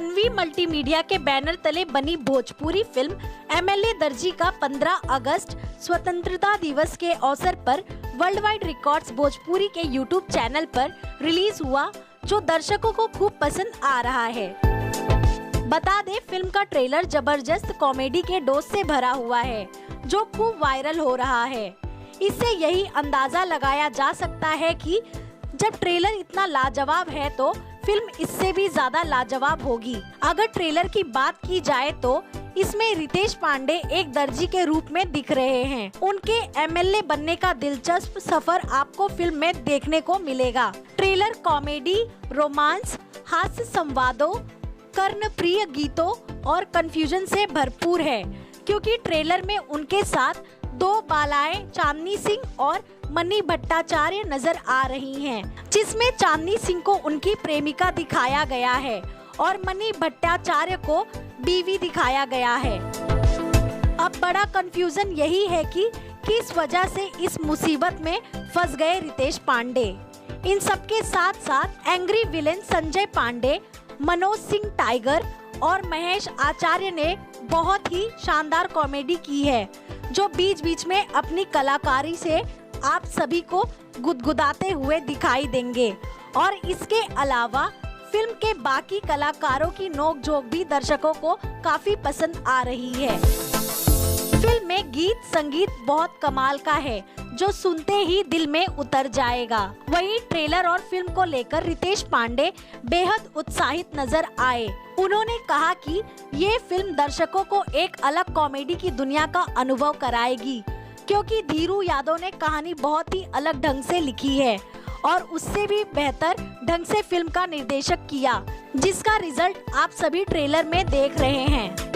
Tanvi multimedia के banner तले बनी भोजपुरी फिल्म एमएलए दर्जी का 15 अगस्त स्वतंत्रता दिवस के अवसर पर वर्ल्ड वाइड रिकॉर्ड्स भोजपुरी के यूट्यूब चैनल पर रिलीज हुआ, जो दर्शकों को खूब पसंद आ रहा है। बता दें, फिल्म का ट्रेलर जबरदस्त कॉमेडी के डोज से भरा हुआ है, जो खूब वायरल हो रहा है। इससे यही अंदाजा लगाया जा सकता है कि जब ट्रेलर इतना लाजवाब है तो फिल्म इससे भी ज्यादा लाजवाब होगी। अगर ट्रेलर की बात की जाए तो इसमें रितेश पांडे एक दर्जी के रूप में दिख रहे हैं। उनके एमएलए बनने का दिलचस्प सफर आपको फिल्म में देखने को मिलेगा। ट्रेलर कॉमेडी, रोमांस, हास्य संवादों, कर्णप्रिय गीतों और कंफ्यूजन से भरपूर है, क्योंकि ट्रेलर में उनके साथ दो बालाएं चांदनी सिंह और मनी भट्टाचार्य नजर आ रही हैं, जिसमें चांदनी सिंह को उनकी प्रेमिका दिखाया गया है और मनी भट्टाचार्य को बीवी दिखाया गया है। अब बड़ा कंफ्यूजन यही है कि किस वजह से इस मुसीबत में फंस गए रितेश पांडे। इन सबके साथ साथ एंग्री विलेन संजय पांडे, मनोज सिंह टाइगर और महेश आचार्य ने बहुत ही शानदार कॉमेडी की है, जो बीच बीच में अपनी कलाकारी से आप सभी को गुदगुदाते हुए दिखाई देंगे। और इसके अलावा फिल्म के बाकी कलाकारों की नोकझोंक भी दर्शकों को काफी पसंद आ रही है। फिल्म में गीत संगीत बहुत कमाल का है, जो सुनते ही दिल में उतर जाएगा। वहीं ट्रेलर और फिल्म को लेकर रितेश पांडे बेहद उत्साहित नजर आए। उन्होंने कहा कि ये फिल्म दर्शकों को एक अलग कॉमेडी की दुनिया का अनुभव कराएगी, क्योंकि धीरू यादव ने कहानी बहुत ही अलग ढंग से लिखी है और उससे भी बेहतर ढंग से फिल्म का निर्देशन किया, जिसका रिजल्ट आप सभी ट्रेलर में देख रहे हैं।